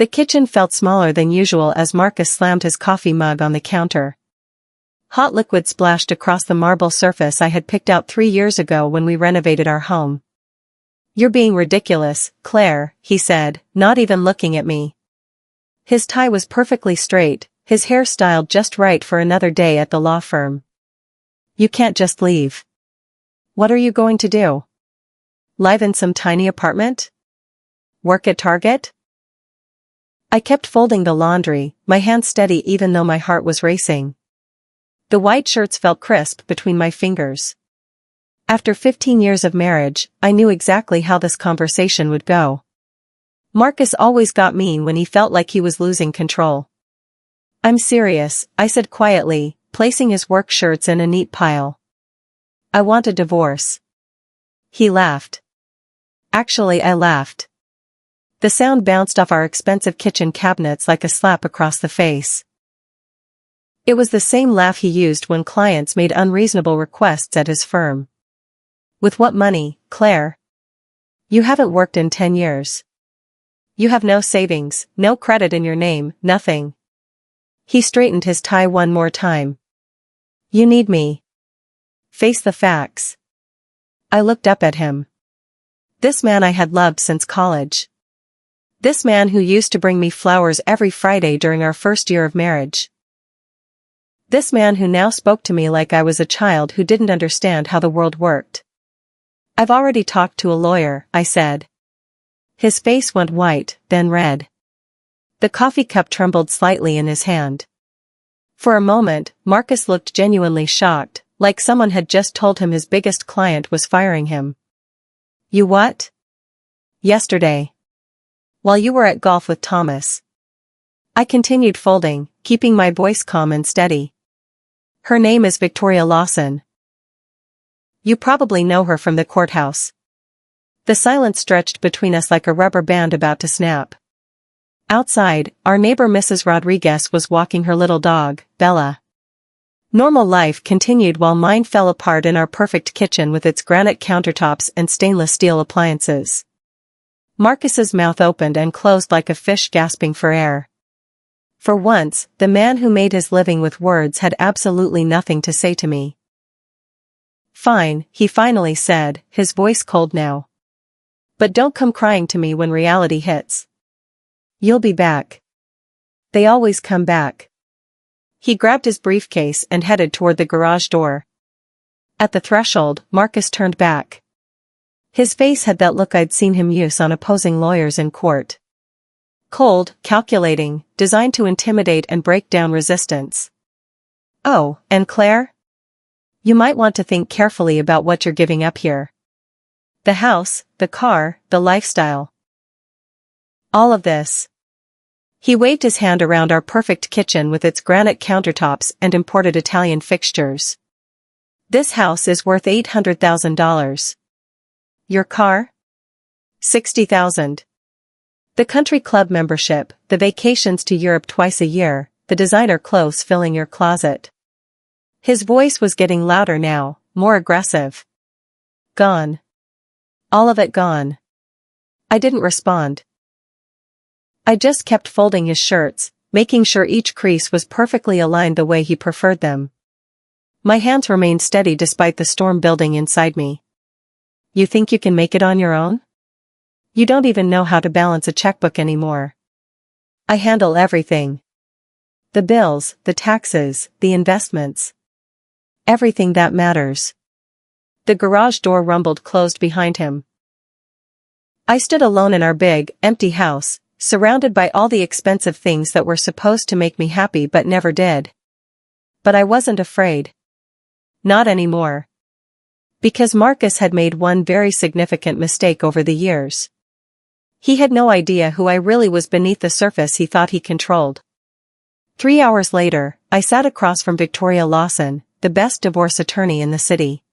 The kitchen felt smaller than usual as Marcus slammed his coffee mug on the counter. Hot liquid splashed across the marble surface I had picked out 3 years ago when we renovated our home. "You're being ridiculous, Claire," he said, not even looking at me. His tie was perfectly straight, his hair styled just right for another day at the law firm. "You can't just leave. What are you going to do? Live in some tiny apartment? Work at Target?" I kept folding the laundry, my hands steady even though my heart was racing. The white shirts felt crisp between my fingers. After 15 years of marriage, I knew exactly how this conversation would go. Marcus always got mean when he felt like he was losing control. "I'm serious," I said quietly, placing his work shirts in a neat pile. "I want a divorce." He laughed. Actually, I laughed. The sound bounced off our expensive kitchen cabinets like a slap across the face. It was the same laugh he used when clients made unreasonable requests at his firm. "With what money, Claire? You haven't worked in 10 years. You have no savings, no credit in your name, nothing." He straightened his tie one more time. "You need me. Face the facts." I looked up at him. This man I had loved since college. This man who used to bring me flowers every Friday during our first year of marriage. This man who now spoke to me like I was a child who didn't understand how the world worked. "I've already talked to a lawyer," I said. His face went white, then red. The coffee cup trembled slightly in his hand. For a moment, Marcus looked genuinely shocked, like someone had just told him his biggest client was firing him. "You what?" "Yesterday. While you were at golf with Thomas." I continued folding, keeping my voice calm and steady. "Her name is Victoria Lawson. You probably know her from the courthouse." The silence stretched between us like a rubber band about to snap. Outside, our neighbor Mrs. Rodriguez was walking her little dog, Bella. Normal life continued while mine fell apart in our perfect kitchen with its granite countertops and stainless steel appliances. Marcus's mouth opened and closed like a fish gasping for air. For once, the man who made his living with words had absolutely nothing to say to me. "Fine," he finally said, his voice cold now. "But don't come crying to me when reality hits. You'll be back. They always come back." He grabbed his briefcase and headed toward the garage door. At the threshold, Marcus turned back. His face had that look I'd seen him use on opposing lawyers in court. Cold, calculating, designed to intimidate and break down resistance. "Oh, and Claire? You might want to think carefully about what you're giving up here. The house, the car, the lifestyle. All of this." He waved his hand around our perfect kitchen with its granite countertops and imported Italian fixtures. "This house is worth $800,000. Your car? $60,000. The country club membership, the vacations to Europe twice a year, the designer clothes filling your closet." His voice was getting louder now, more aggressive. "Gone. All of it gone." I didn't respond. I just kept folding his shirts, making sure each crease was perfectly aligned the way he preferred them. My hands remained steady despite the storm building inside me. "You think you can make it on your own? You don't even know how to balance a checkbook anymore." "I handle everything. The bills, the taxes, the investments. Everything that matters." The garage door rumbled closed behind him. I stood alone in our big, empty house, surrounded by all the expensive things that were supposed to make me happy but never did. But I wasn't afraid. Not anymore. Because Marcus had made one very significant mistake over the years. He had no idea who I really was beneath the surface he thought he controlled. 3 hours later, I sat across from Victoria Lawson, the best divorce attorney in the city.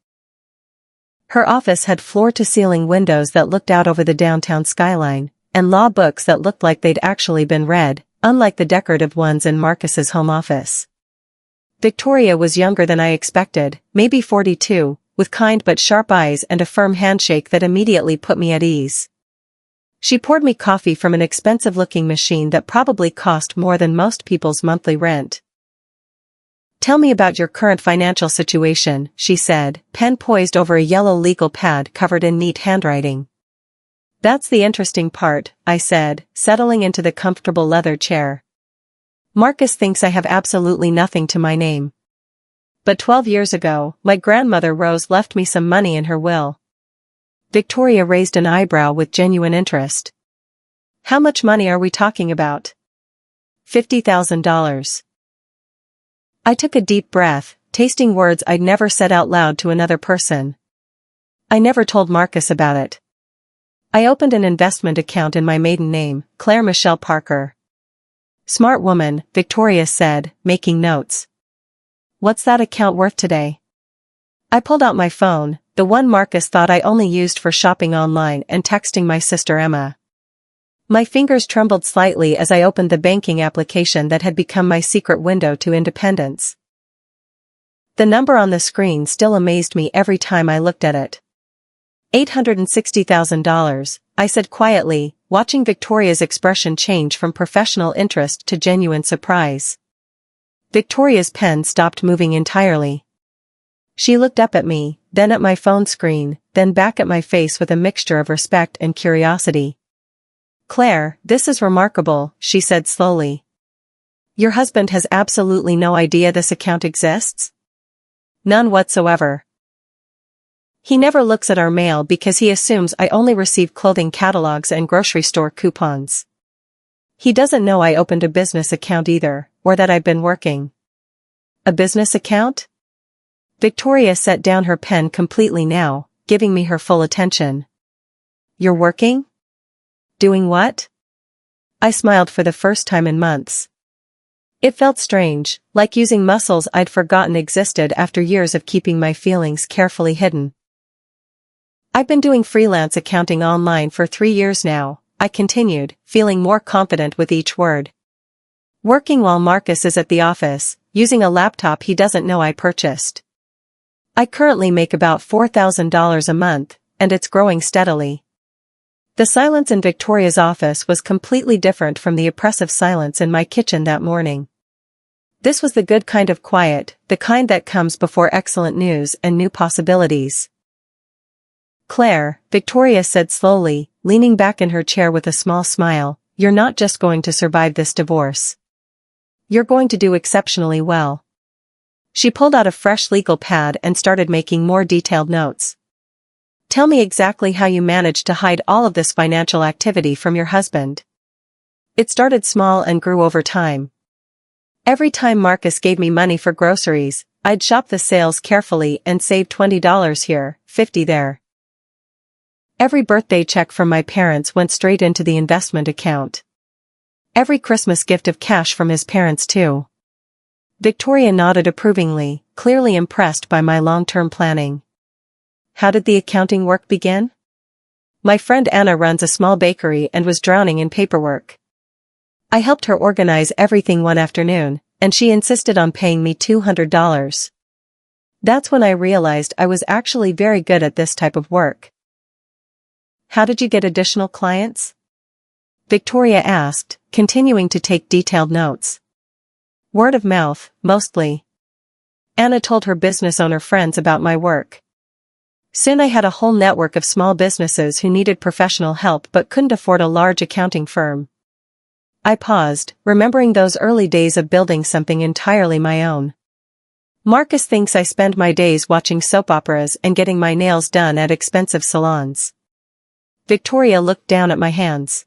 Her office had floor-to-ceiling windows that looked out over the downtown skyline, and law books that looked like they'd actually been read, unlike the decorative ones in Marcus's home office. Victoria was younger than I expected, maybe 42, with kind but sharp eyes and a firm handshake that immediately put me at ease. She poured me coffee from an expensive-looking machine that probably cost more than most people's monthly rent. "Tell me about your current financial situation," she said, pen poised over a yellow legal pad covered in neat handwriting. "That's the interesting part," I said, settling into the comfortable leather chair. "Marcus thinks I have absolutely nothing to my name. But 12 years ago, my grandmother Rose left me some money in her will." Victoria raised an eyebrow with genuine interest. "How much money are we talking about?" $50,000. I took a deep breath, tasting words I'd never said out loud to another person. I never told Marcus about it. I opened an investment account in my maiden name, Claire Michelle Parker. "Smart woman," Victoria said, making notes. "What's that account worth today?" I pulled out my phone, the one Marcus thought I only used for shopping online and texting my sister Emma. My fingers trembled slightly as I opened the banking application that had become my secret window to independence. The number on the screen still amazed me every time I looked at it. $860,000, I said quietly, watching Victoria's expression change from professional interest to genuine surprise. Victoria's pen stopped moving entirely. She looked up at me, then at my phone screen, then back at my face with a mixture of respect and curiosity. "Claire, this is remarkable," she said slowly. "Your husband has absolutely no idea this account exists?" "None whatsoever. He never looks at our mail because he assumes I only receive clothing catalogs and grocery store coupons. He doesn't know I opened a business account either, or that I've been working." "A business account?" Victoria set down her pen completely now, giving me her full attention. "You're working? Doing what?" I smiled for the first time in months. It felt strange, like using muscles I'd forgotten existed after years of keeping my feelings carefully hidden. "I've been doing freelance accounting online for 3 years now," I continued, feeling more confident with each word. "Working while Marcus is at the office, using a laptop he doesn't know I purchased. I currently make about $4,000 a month, and it's growing steadily." The silence in Victoria's office was completely different from the oppressive silence in my kitchen that morning. This was the good kind of quiet, the kind that comes before excellent news and new possibilities. "Claire," Victoria said slowly, leaning back in her chair with a small smile, "you're not just going to survive this divorce. You're going to do exceptionally well." She pulled out a fresh legal pad and started making more detailed notes. "Tell me exactly how you managed to hide all of this financial activity from your husband." "It started small and grew over time. Every time Marcus gave me money for groceries, I'd shop the sales carefully and save $20 here, $50 there. Every birthday check from my parents went straight into the investment account. Every Christmas gift of cash from his parents too." Victoria nodded approvingly, clearly impressed by my long-term planning. "How did the accounting work begin?" "My friend Anna runs a small bakery and was drowning in paperwork. I helped her organize everything one afternoon, and she insisted on paying me $200. That's when I realized I was actually very good at this type of work." "How did you get additional clients?" Victoria asked, continuing to take detailed notes. "Word of mouth, mostly. Anna told her business owner friends about my work. Soon I had a whole network of small businesses who needed professional help but couldn't afford a large accounting firm." I paused, remembering those early days of building something entirely my own. "Marcus thinks I spend my days watching soap operas and getting my nails done at expensive salons." Victoria looked down at my hands.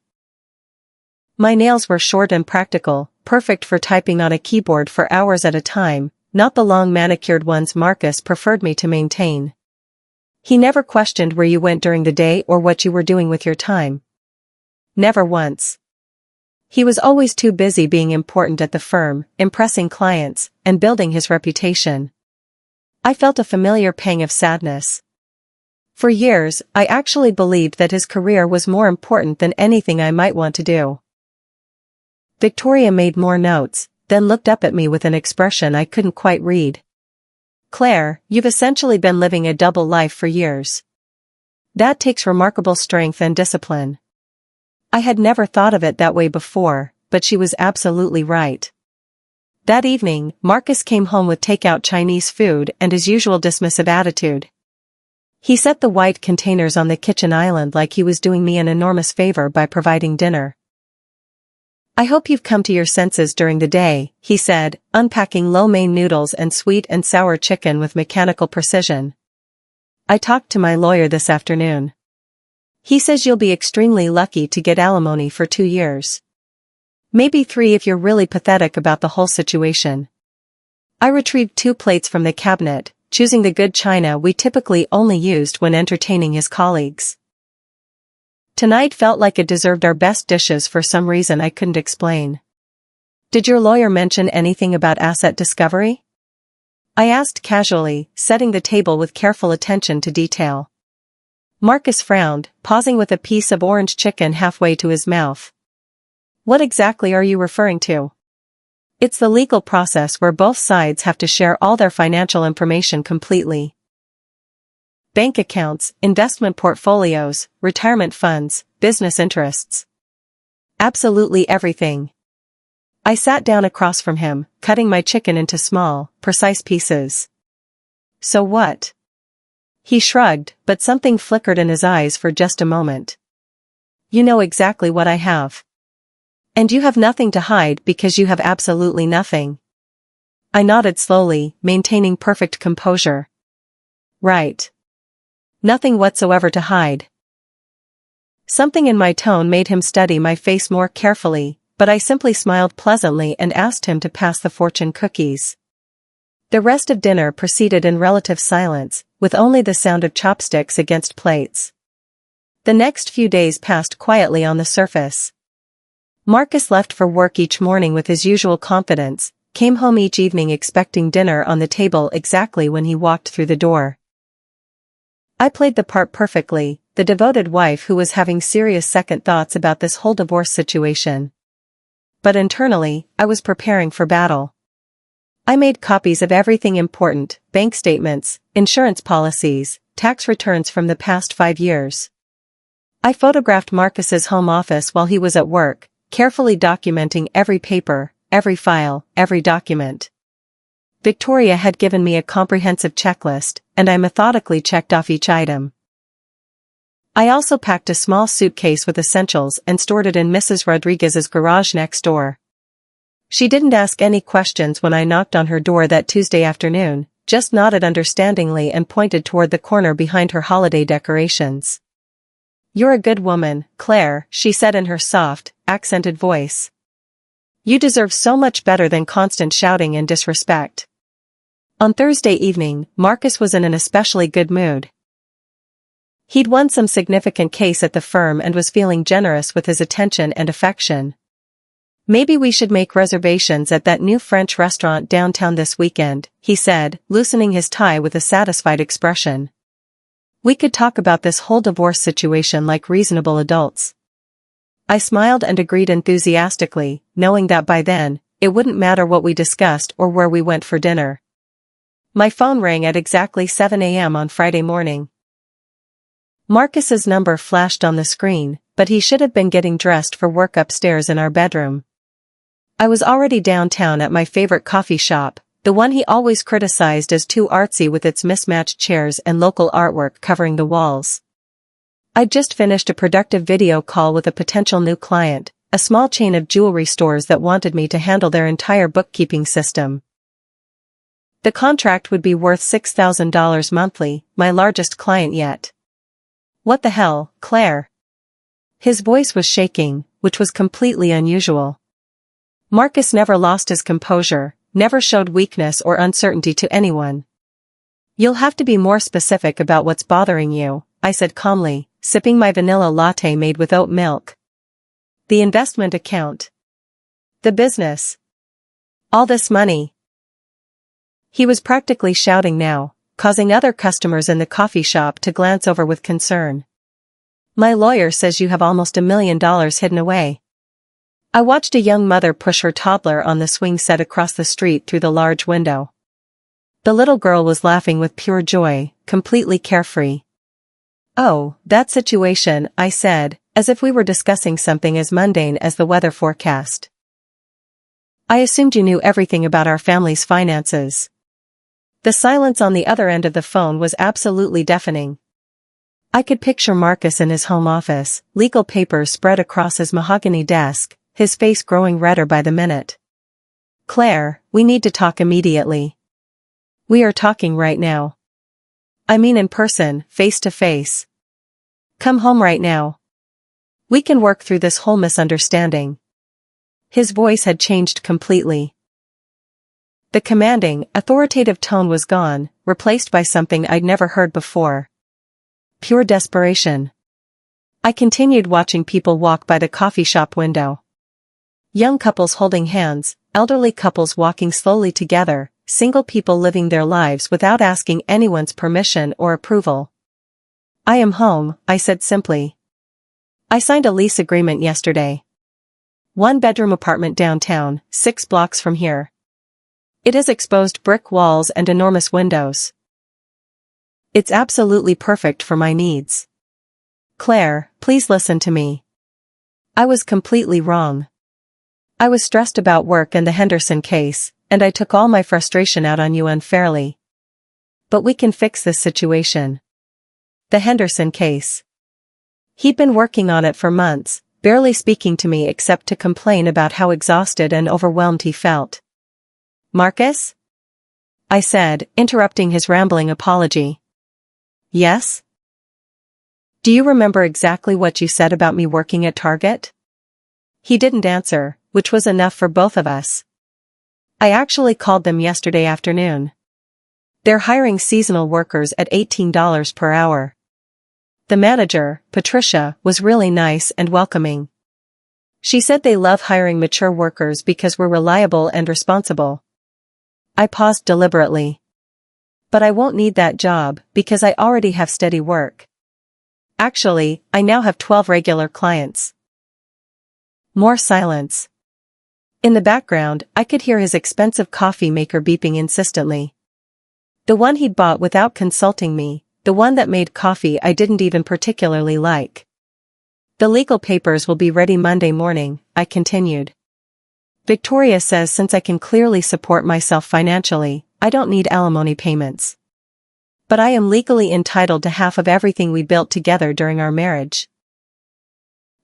My nails were short and practical, perfect for typing on a keyboard for hours at a time, not the long manicured ones Marcus preferred me to maintain. He never questioned where you went during the day or what you were doing with your time. Never once. He was always too busy being important at the firm, impressing clients, and building his reputation. I felt a familiar pang of sadness. For years, I actually believed that his career was more important than anything I might want to do. Victoria made more notes, then looked up at me with an expression I couldn't quite read. "Claire, you've essentially been living a double life for years. That takes remarkable strength and discipline. I had never thought of it that way before, but she was absolutely right. That evening, Marcus came home with takeout Chinese food and his usual dismissive attitude. He set the white containers on the kitchen island like he was doing me an enormous favor by providing dinner. "I hope you've come to your senses during the day," he said, unpacking lo mein noodles and sweet and sour chicken with mechanical precision. "I talked to my lawyer this afternoon. He says you'll be extremely lucky to get alimony for 2 years. Maybe 3 if you're really pathetic about the whole situation." I retrieved 2 plates from the cabinet, choosing the good china we typically only used when entertaining his colleagues. Tonight felt like it deserved our best dishes for some reason I couldn't explain. "Did your lawyer mention anything about asset discovery?" I asked casually, setting the table with careful attention to detail. Marcus frowned, pausing with a piece of orange chicken halfway to his mouth. "What exactly are you referring to?" "It's the legal process where both sides have to share all their financial information completely. Bank accounts, investment portfolios, retirement funds, business interests. Absolutely everything." I sat down across from him, cutting my chicken into small, precise pieces. "So what?" He shrugged, but something flickered in his eyes for just a moment. "You know exactly what I have. And you have nothing to hide because you have absolutely nothing." I nodded slowly, maintaining perfect composure. "Right. Nothing whatsoever to hide." Something in my tone made him study my face more carefully, but I simply smiled pleasantly and asked him to pass the fortune cookies. The rest of dinner proceeded in relative silence, with only the sound of chopsticks against plates. The next few days passed quietly on the surface. Marcus left for work each morning with his usual confidence, came home each evening expecting dinner on the table exactly when he walked through the door. I played the part perfectly, the devoted wife who was having serious second thoughts about this whole divorce situation. But internally, I was preparing for battle. I made copies of everything important: bank statements, insurance policies, tax returns from the past 5 years. I photographed Marcus's home office while he was at work, carefully documenting every paper, every file, every document. Victoria had given me a comprehensive checklist, and I methodically checked off each item. I also packed a small suitcase with essentials and stored it in Mrs. Rodriguez's garage next door. She didn't ask any questions when I knocked on her door that Tuesday afternoon, just nodded understandingly and pointed toward the corner behind her holiday decorations. "You're a good woman, Claire," she said in her soft, accented voice. "You deserve so much better than constant shouting and disrespect." On Thursday evening, Marcus was in an especially good mood. He'd won some significant case at the firm and was feeling generous with his attention and affection. "Maybe we should make reservations at that new French restaurant downtown this weekend," he said, loosening his tie with a satisfied expression. "We could talk about this whole divorce situation like reasonable adults." I smiled and agreed enthusiastically, knowing that by then, it wouldn't matter what we discussed or where we went for dinner. My phone rang at exactly 7 a.m. on Friday morning. Marcus's number flashed on the screen, but he should have been getting dressed for work upstairs in our bedroom. I was already downtown at my favorite coffee shop, the one he always criticized as too artsy with its mismatched chairs and local artwork covering the walls. I'd just finished a productive video call with a potential new client, a small chain of jewelry stores that wanted me to handle their entire bookkeeping system. The contract would be worth $6,000 monthly, my largest client yet. "What the hell, Claire?" His voice was shaking, which was completely unusual. Marcus never lost his composure, never showed weakness or uncertainty to anyone. "You'll have to be more specific about what's bothering you," I said calmly, sipping my vanilla latte made with oat milk. "The investment account. The business. All this money." He was practically shouting now, causing other customers in the coffee shop to glance over with concern. "My lawyer says you have almost $1 million hidden away." I watched a young mother push her toddler on the swing set across the street through the large window. The little girl was laughing with pure joy, completely carefree. Oh, that situation, I said, as if we were discussing something as mundane as the weather forecast. I assumed you knew everything about our family's finances. The silence on the other end of the phone was absolutely deafening. I could picture Marcus in his home office, legal papers spread across his mahogany desk, his face growing redder by the minute. Claire, we need to talk immediately. We are talking right now. I mean in person, face to face. Come home right now. We can work through this whole misunderstanding. His voice had changed completely. The commanding, authoritative tone was gone, replaced by something I'd never heard before. Pure desperation. I continued watching people walk by the coffee shop window. Young couples holding hands, elderly couples walking slowly together, single people living their lives without asking anyone's permission or approval. I am home, I said simply. I signed a lease agreement yesterday. 1-bedroom apartment downtown, 6 blocks from here. It has exposed brick walls and enormous windows. It's absolutely perfect for my needs. Claire, please listen to me. I was completely wrong. I was stressed about work and the Henderson case, and I took all my frustration out on you unfairly. But we can fix this situation. The Henderson case. He'd been working on it for months, barely speaking to me except to complain about how exhausted and overwhelmed he felt. Marcus? I said, interrupting his rambling apology. Yes? Do you remember exactly what you said about me working at Target? He didn't answer, which was enough for both of us. I actually called them yesterday afternoon. They're hiring seasonal workers at $18 per hour. The manager, Patricia, was really nice and welcoming. She said they love hiring mature workers because we're reliable and responsible. I paused deliberately. But I won't need that job because I already have steady work. Actually, I now have 12 regular clients. More silence. In the background, I could hear his expensive coffee maker beeping insistently. The one he'd bought without consulting me, the one that made coffee I didn't even particularly like. The legal papers will be ready Monday morning, I continued. Victoria says since I can clearly support myself financially, I don't need alimony payments. But I am legally entitled to half of everything we built together during our marriage.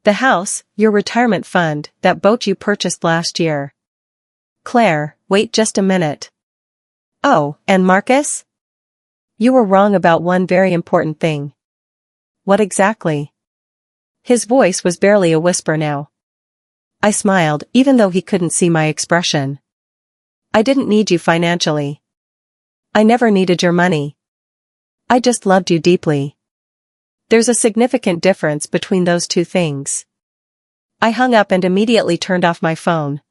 The house, your retirement fund, that boat you purchased last year. Claire, wait just a minute. Oh, and Marcus? You were wrong about one very important thing. What exactly? His voice was barely a whisper now. I smiled, even though he couldn't see my expression. I didn't need you financially. I never needed your money. I just loved you deeply. There's a significant difference between those two things. I hung up and immediately turned off my phone.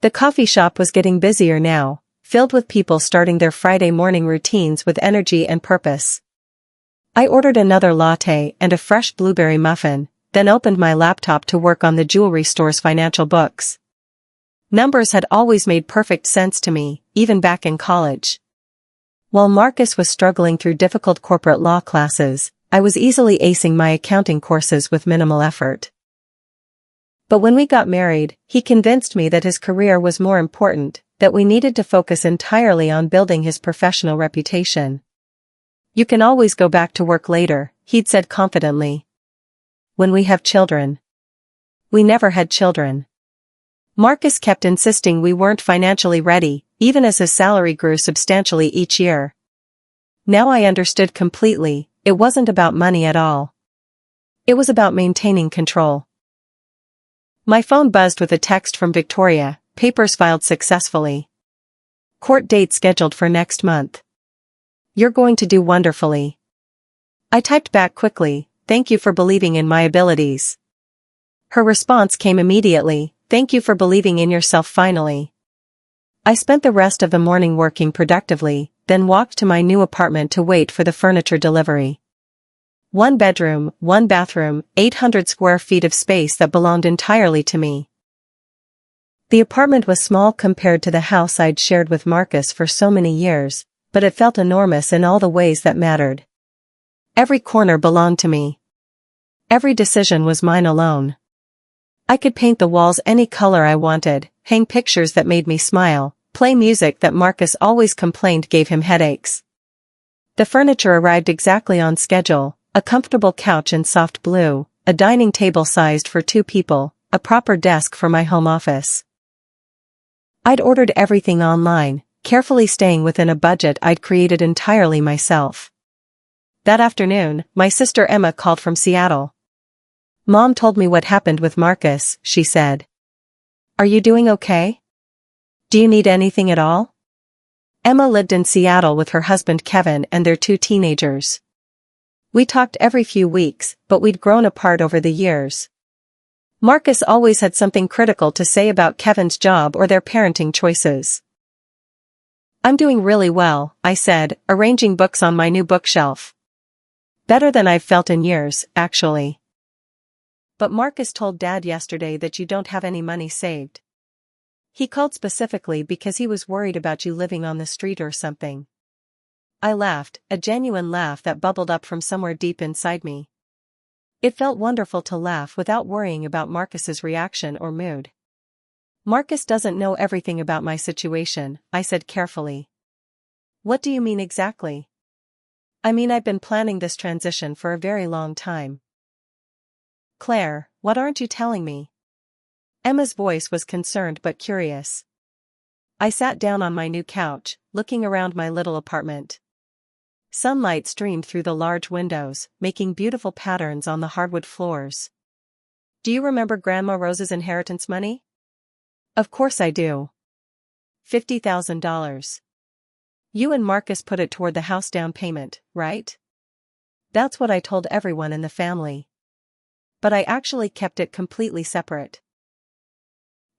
The coffee shop was getting busier now, filled with people starting their Friday morning routines with energy and purpose. I ordered another latte and a fresh blueberry muffin, then opened my laptop to work on the jewelry store's financial books. Numbers had always made perfect sense to me, even back in college. While Marcus was struggling through difficult corporate law classes, I was easily acing my accounting courses with minimal effort. But when we got married, he convinced me that his career was more important, that we needed to focus entirely on building his professional reputation. You can always go back to work later, he'd said confidently. When we have children. We never had children. Marcus kept insisting we weren't financially ready, even as his salary grew substantially each year. Now I understood completely, it wasn't about money at all. It was about maintaining control. My phone buzzed with a text from Victoria, papers filed successfully. Court date scheduled for next month. You're going to do wonderfully. I typed back quickly, thank you for believing in my abilities. Her response came immediately, thank you for believing in yourself finally. I spent the rest of the morning working productively, then walked to my new apartment to wait for the furniture delivery. 1 bedroom, 1 bathroom, 800 square feet of space that belonged entirely to me. The apartment was small compared to the house I'd shared with Marcus for so many years, but it felt enormous in all the ways that mattered. Every corner belonged to me. Every decision was mine alone. I could paint the walls any color I wanted, hang pictures that made me smile, play music that Marcus always complained gave him headaches. The furniture arrived exactly on schedule, a comfortable couch in soft blue, a dining table sized for 2 people, a proper desk for my home office. I'd ordered everything online, carefully staying within a budget I'd created entirely myself. That afternoon, my sister Emma called from Seattle. "Mom told me what happened with Marcus," she said. "Are you doing okay? Do you need anything at all?" Emma lived in Seattle with her husband Kevin and their 2 teenagers. We talked every few weeks, but we'd grown apart over the years. Marcus always had something critical to say about Kevin's job or their parenting choices. "I'm doing really well," I said, arranging books on my new bookshelf. "Better than I've felt in years, actually. But Marcus told Dad yesterday that you don't have any money saved. He called specifically because he was worried about you living on the street or something." I laughed, a genuine laugh that bubbled up from somewhere deep inside me. It felt wonderful to laugh without worrying about Marcus's reaction or mood. "Marcus doesn't know everything about my situation," I said carefully. "What do you mean exactly?" "I mean, I've been planning this transition for a very long time." "Claire, what aren't you telling me?" Emma's voice was concerned but curious. I sat down on my new couch, looking around my little apartment. Sunlight streamed through the large windows, making beautiful patterns on the hardwood floors. "Do you remember Grandma Rose's inheritance money?" "Of course I do. $50,000. You and Marcus put it toward the house down payment, right?" "That's what I told everyone in the family. But I actually kept it completely separate.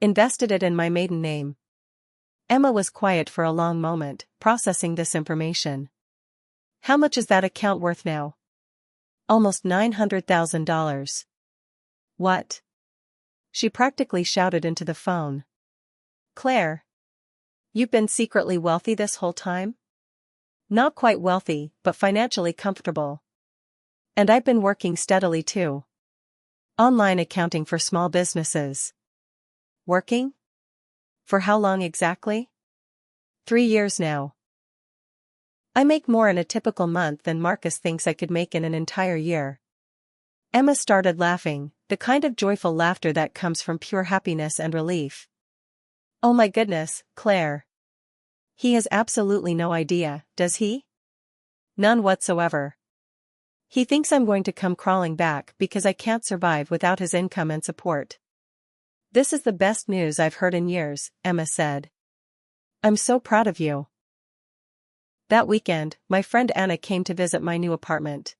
Invested it in my maiden name." Emma was quiet for a long moment, processing this information. "How much is that account worth now?" "Almost $900,000. "What?" She practically shouted into the phone. "Claire, you've been secretly wealthy this whole time?" "Not quite wealthy, but financially comfortable. And I've been working steadily too. Online accounting for small businesses." "Working? For how long exactly?" 3 years now. I make more in a typical month than Marcus thinks I could make in an entire year." Emma started laughing, the kind of joyful laughter that comes from pure happiness and relief. "Oh my goodness, Claire. He has absolutely no idea, does he?" "None whatsoever. He thinks I'm going to come crawling back because I can't survive without his income and support." "This is the best news I've heard in years," Emma said. "I'm so proud of you." That weekend, my friend Anna came to visit my new apartment.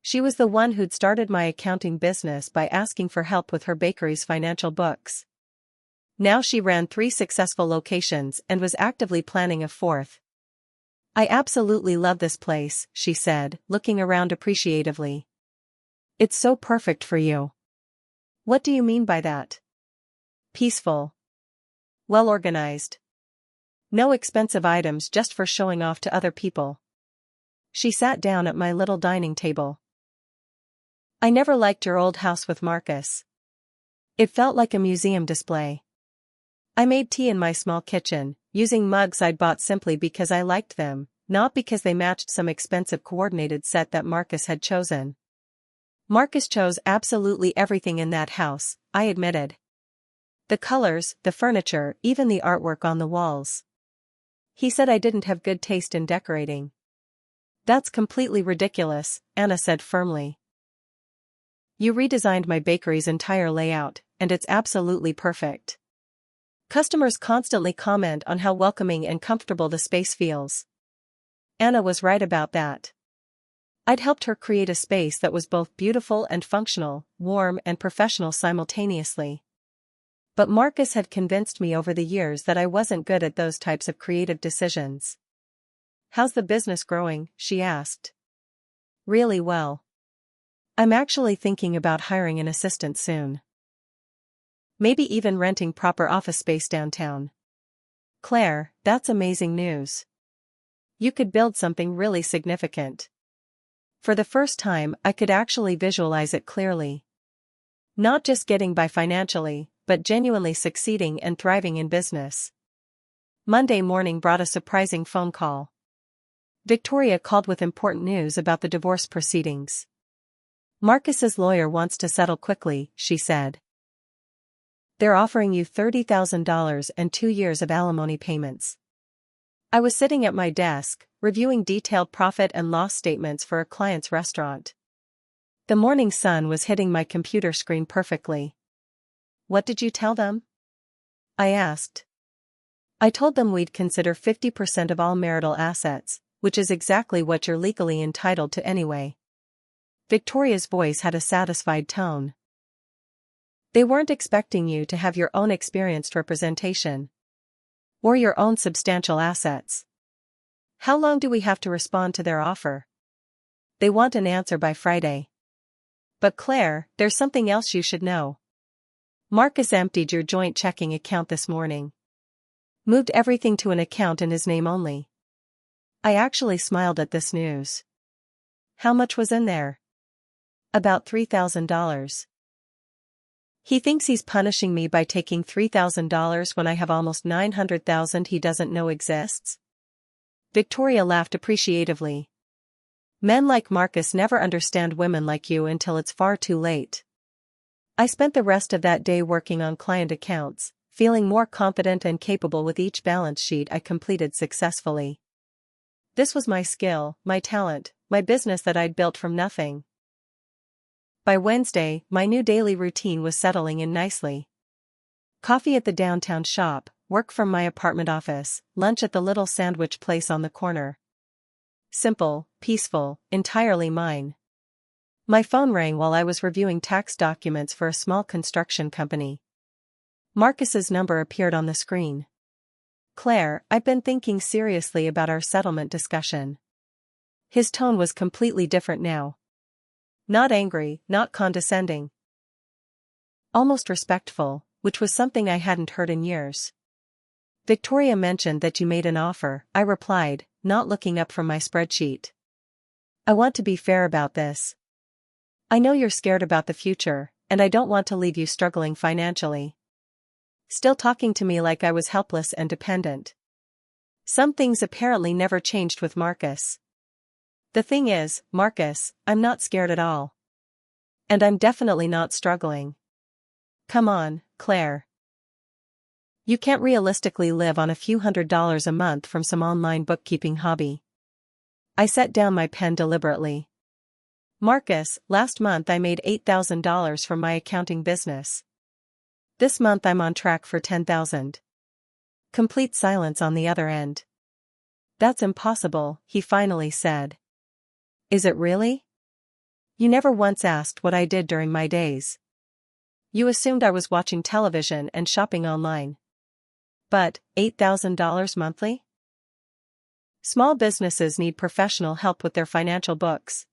She was the one who'd started my accounting business by asking for help with her bakery's financial books. Now she ran 3 successful locations and was actively planning a 4th. "I absolutely love this place," she said, looking around appreciatively. "It's so perfect for you." "What do you mean by that?" "Peaceful. Well organized. No expensive items just for showing off to other people." She sat down at my little dining table. "I never liked your old house with Marcus. It felt like a museum display. I made tea in my small kitchen, using mugs I'd bought simply because I liked them, not because they matched some expensive coordinated set that Marcus had chosen." "Marcus chose absolutely everything in that house," I admitted. "The colors, the furniture, even the artwork on the walls. He said I didn't have good taste in decorating." "That's completely ridiculous," Anna said firmly. "You redesigned my bakery's entire layout, and it's absolutely perfect. Customers constantly comment on how welcoming and comfortable the space feels." Anna was right about that. I'd helped her create a space that was both beautiful and functional, warm and professional simultaneously. But Marcus had convinced me over the years that I wasn't good at those types of creative decisions. "How's the business growing?" she asked. "Really well. I'm actually thinking about hiring an assistant soon. Maybe even renting proper office space downtown." "Claire, that's amazing news. You could build something really significant." For the first time, I could actually visualize it clearly. Not just getting by financially, but genuinely succeeding and thriving in business. Monday morning brought a surprising phone call. Victoria called with important news about the divorce proceedings. Marcus's lawyer wants to settle quickly, she said. They're offering you $30,000 and 2 years of alimony payments. I was sitting at my desk, reviewing detailed profit and loss statements for a client's restaurant. The morning sun was hitting my computer screen perfectly. What did you tell them? I asked. I told them we'd consider 50% of all marital assets, which is exactly what you're legally entitled to anyway. Victoria's voice had a satisfied tone. They weren't expecting you to have your own experienced representation. Or your own substantial assets. How long do we have to respond to their offer? They want an answer by Friday. But Claire, there's something else you should know. Marcus emptied your joint checking account this morning. Moved everything to an account in his name only. I actually smiled at this news. How much was in there? About $3,000. He thinks he's punishing me by taking $3,000 when I have almost $900,000 he doesn't know exists? Victoria laughed appreciatively. Men like Marcus never understand women like you until it's far too late. I spent the rest of that day working on client accounts, feeling more confident and capable with each balance sheet I completed successfully. This was my skill, my talent, my business that I'd built from nothing. By Wednesday, my new daily routine was settling in nicely. Coffee at the downtown shop, work from my apartment office, lunch at the little sandwich place on the corner. Simple, peaceful, entirely mine. My phone rang while I was reviewing tax documents for a small construction company. Marcus's number appeared on the screen. Claire, I've been thinking seriously about our settlement discussion. His tone was completely different now. Not angry, not condescending. Almost respectful, which was something I hadn't heard in years. Victoria mentioned that you made an offer, I replied, not looking up from my spreadsheet. I want to be fair about this. I know you're scared about the future, and I don't want to leave you struggling financially. Still talking to me like I was helpless and dependent. Some things apparently never changed with Marcus. The thing is, Marcus, I'm not scared at all. And I'm definitely not struggling. Come on, Claire. You can't realistically live on a few $100s a month from some online bookkeeping hobby. I set down my pen deliberately. Marcus, last month I made $8,000 from my accounting business. This month I'm on track for $10,000. Complete silence on the other end. That's impossible, he finally said. Is it really? You never once asked what I did during my days. You assumed I was watching television and shopping online. But, $8,000 monthly? Small businesses need professional help with their financial books.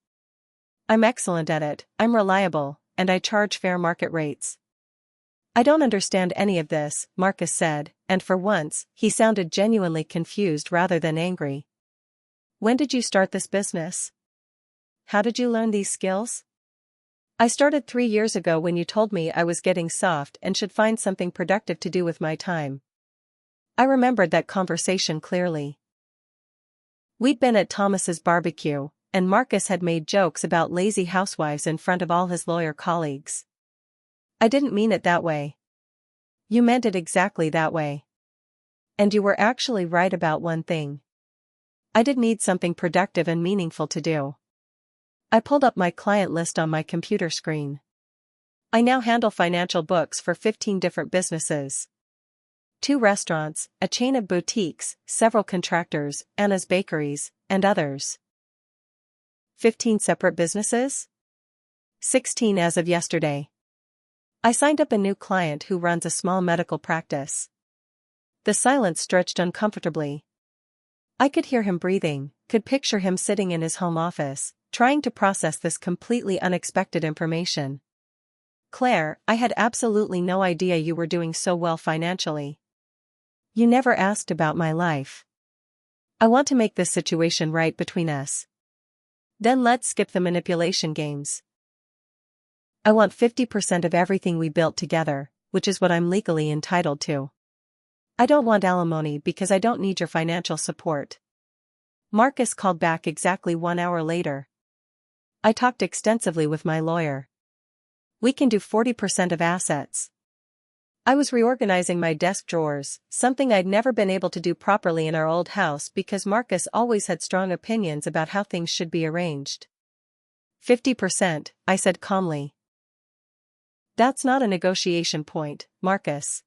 I'm excellent at it, I'm reliable, and I charge fair market rates. I don't understand any of this, Marcus said, and for once, he sounded genuinely confused rather than angry. When did you start this business? How did you learn these skills? I started 3 years ago when you told me I was getting soft and should find something productive to do with my time. I remembered that conversation clearly. We'd been at Thomas's barbecue, and Marcus had made jokes about lazy housewives in front of all his lawyer colleagues. I didn't mean it that way. You meant it exactly that way. And you were actually right about one thing. I did need something productive and meaningful to do. I pulled up my client list on my computer screen. I now handle financial books for 15 different businesses. 2 restaurants, a chain of boutiques, several contractors, Anna's bakeries, and others. 15 separate businesses? 16 as of yesterday. I signed up a new client who runs a small medical practice. The silence stretched uncomfortably. I could hear him breathing, could picture him sitting in his home office, trying to process this completely unexpected information. Claire, I had absolutely no idea you were doing so well financially. You never asked about my life. I want to make this situation right between us. Then let's skip the manipulation games. I want 50% of everything we built together, which is what I'm legally entitled to. I don't want alimony because I don't need your financial support. Marcus called back exactly 1 hour later. I talked extensively with my lawyer. We can do 40% of assets. I was reorganizing my desk drawers, something I'd never been able to do properly in our old house because Marcus always had strong opinions about how things should be arranged. 50%, I said calmly. That's not a negotiation point, Marcus.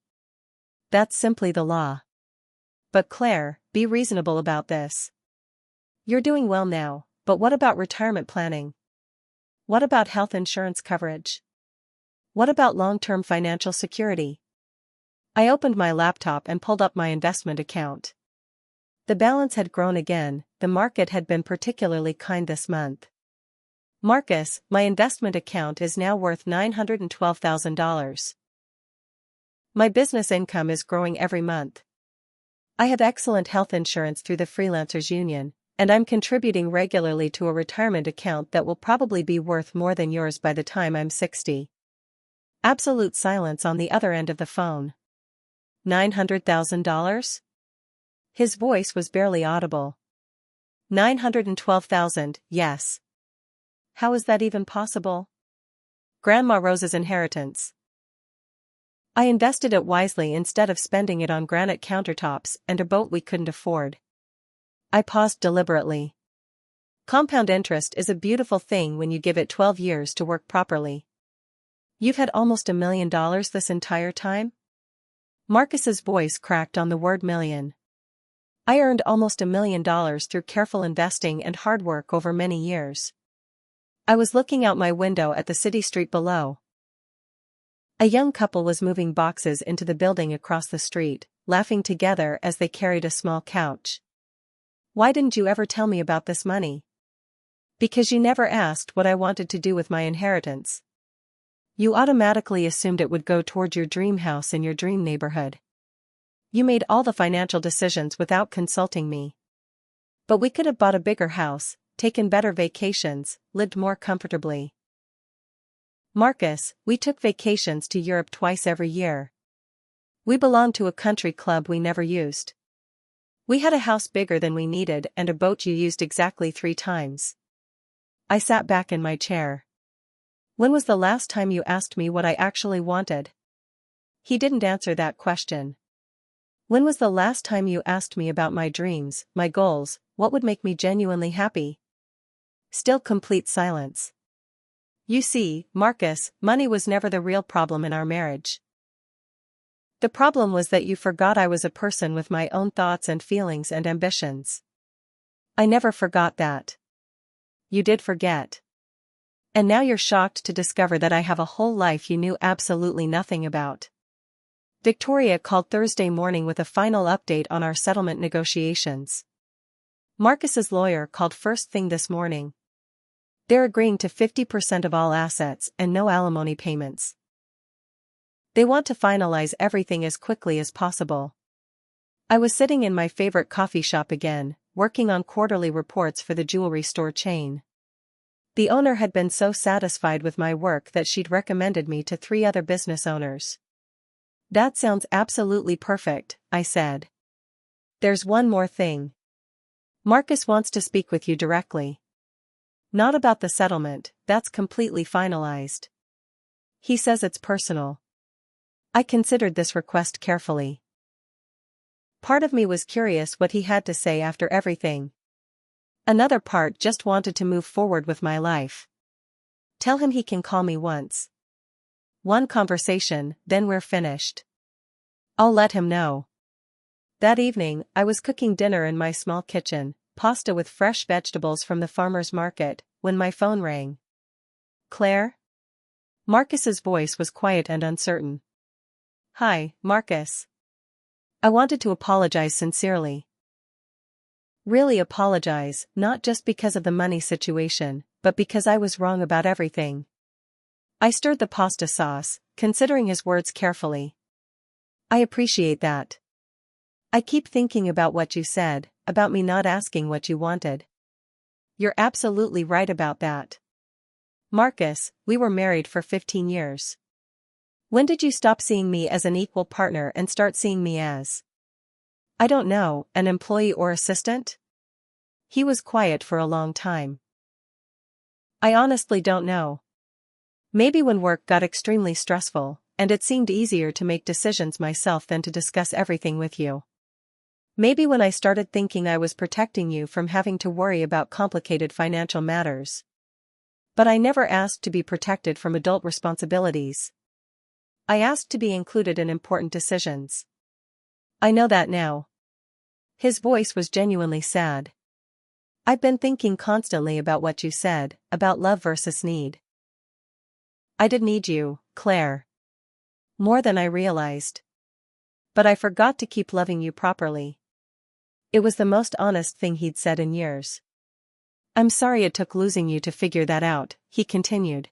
That's simply the law. But Claire, be reasonable about this. You're doing well now, but what about retirement planning? What about health insurance coverage? What about long-term financial security? I opened my laptop and pulled up my investment account. The balance had grown again, the market had been particularly kind this month. Marcus, my investment account is now worth $912,000. My business income is growing every month. I have excellent health insurance through the Freelancers Union, and I'm contributing regularly to a retirement account that will probably be worth more than yours by the time I'm 60. Absolute silence on the other end of the phone. $900,000? His voice was barely audible. 912,000, yes. How is that even possible? Grandma Rose's inheritance. I invested it wisely instead of spending it on granite countertops and a boat we couldn't afford. I paused deliberately. Compound interest is a beautiful thing when you give it 12 years to work properly. You've had almost $1 million this entire time? Marcus's voice cracked on the word million. I earned almost $1 million through careful investing and hard work over many years. I was looking out my window at the city street below. A young couple was moving boxes into the building across the street, laughing together as they carried a small couch. Why didn't you ever tell me about this money? Because you never asked what I wanted to do with my inheritance. You automatically assumed it would go toward your dream house in your dream neighborhood. You made all the financial decisions without consulting me. But we could have bought a bigger house, taken better vacations, lived more comfortably. Marcus, we took vacations to Europe twice every year. We belonged to a country club we never used. We had a house bigger than we needed and a boat you used exactly 3 times. I sat back in my chair. When was the last time you asked me what I actually wanted? He didn't answer that question. When was the last time you asked me about my dreams, my goals, what would make me genuinely happy? Still complete silence. You see, Marcus, money was never the real problem in our marriage. The problem was that you forgot I was a person with my own thoughts and feelings and ambitions. I never forgot that. You did forget. And now you're shocked to discover that I have a whole life you knew absolutely nothing about. Victoria called Thursday morning with a final update on our settlement negotiations. Marcus's lawyer called first thing this morning. They're agreeing to 50% of all assets and no alimony payments. They want to finalize everything as quickly as possible. I was sitting in my favorite coffee shop again, working on quarterly reports for the jewelry store chain. The owner had been so satisfied with my work that she'd recommended me to 3 other business owners. That sounds absolutely perfect, I said. There's one more thing. Marcus wants to speak with you directly. Not about the settlement, that's completely finalized. He says it's personal. I considered this request carefully. Part of me was curious what he had to say after everything. Another part just wanted to move forward with my life. Tell him he can call me once. One conversation, then we're finished. I'll let him know. That evening, I was cooking dinner in my small kitchen, pasta with fresh vegetables from the farmer's market, when my phone rang. Claire? Marcus's voice was quiet and uncertain. Hi, Marcus. I wanted to apologize sincerely. Really apologize, not just because of the money situation, but because I was wrong about everything. I stirred the pasta sauce, considering his words carefully. I appreciate that. I keep thinking about what you said, about me not asking what you wanted. You're absolutely right about that. Marcus, we were married for 15 years. When did you stop seeing me as an equal partner and start seeing me as, I don't know, an employee or assistant? He was quiet for a long time. I honestly don't know. Maybe when work got extremely stressful, and it seemed easier to make decisions myself than to discuss everything with you. Maybe when I started thinking I was protecting you from having to worry about complicated financial matters. But I never asked to be protected from adult responsibilities. I asked to be included in important decisions. I know that now. His voice was genuinely sad. I've been thinking constantly about what you said, about love versus need. I did need you, Claire. More than I realized. But I forgot to keep loving you properly. It was the most honest thing he'd said in years. I'm sorry it took losing you to figure that out, he continued.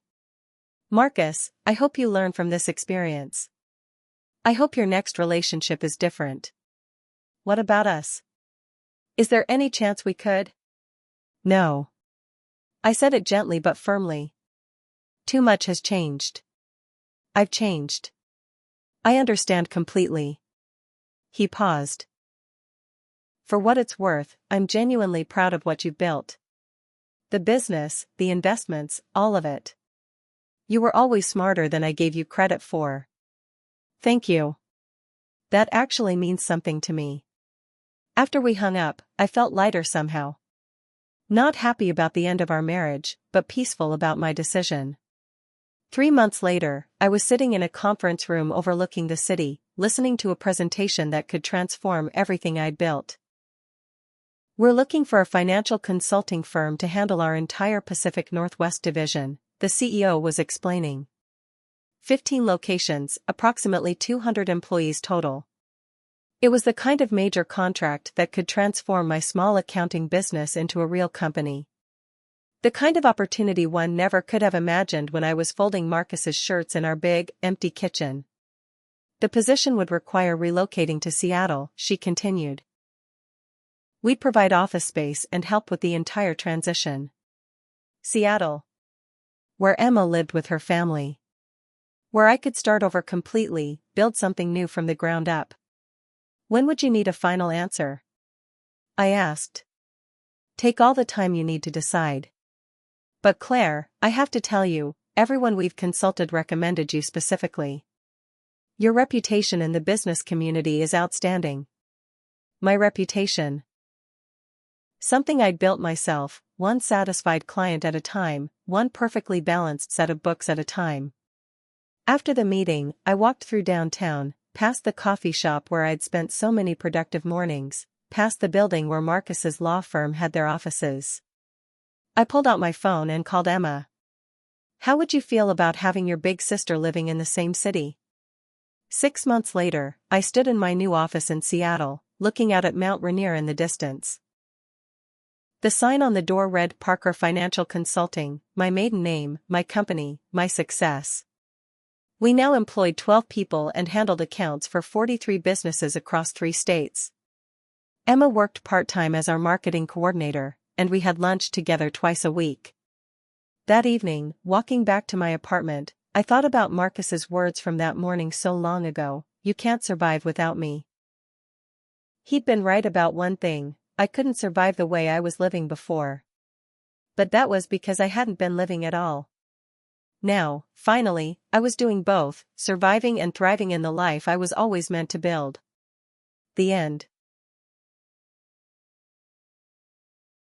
Marcus, I hope you learn from this experience. I hope your next relationship is different. What about us? Is there any chance we could? No. I said it gently but firmly. Too much has changed. I've changed. I understand completely. He paused. For what it's worth, I'm genuinely proud of what you've built. The business, the investments, all of it. You were always smarter than I gave you credit for. Thank you. That actually means something to me. After we hung up, I felt lighter somehow. Not happy about the end of our marriage, but peaceful about my decision. 3 months later, I was sitting in a conference room overlooking the city, listening to a presentation that could transform everything I'd built. We're looking for a financial consulting firm to handle our entire Pacific Northwest division, the CEO was explaining. 15 locations, approximately 200 employees total. It was the kind of major contract that could transform my small accounting business into a real company. The kind of opportunity one never could have imagined when I was folding Marcus's shirts in our big, empty kitchen. The position would require relocating to Seattle, she continued. We'd provide office space and help with the entire transition. Seattle. Where Emma lived with her family. Where I could start over completely, build something new from the ground up. When would you need a final answer? I asked. Take all the time you need to decide. But Claire, I have to tell you, everyone we've consulted recommended you specifically. Your reputation in the business community is outstanding. My reputation. Something I'd built myself, one satisfied client at a time, one perfectly balanced set of books at a time. After the meeting, I walked through downtown, past the coffee shop where I'd spent so many productive mornings, past the building where Marcus's law firm had their offices. I pulled out my phone and called Emma. How would you feel about having your big sister living in the same city? 6 months later, I stood in my new office in Seattle, looking out at Mount Rainier in the distance. The sign on the door read Parker Financial Consulting, my maiden name, my company, my success. We now employed 12 people and handled accounts for 43 businesses across 3 states. Emma worked part-time as our marketing coordinator, and we had lunch together twice a week. That evening, walking back to my apartment, I thought about Marcus's words from that morning so long ago, you can't survive without me. He'd been right about one thing, I couldn't survive the way I was living before. But that was because I hadn't been living at all. Now, finally, I was doing both, surviving and thriving in the life I was always meant to build. The end.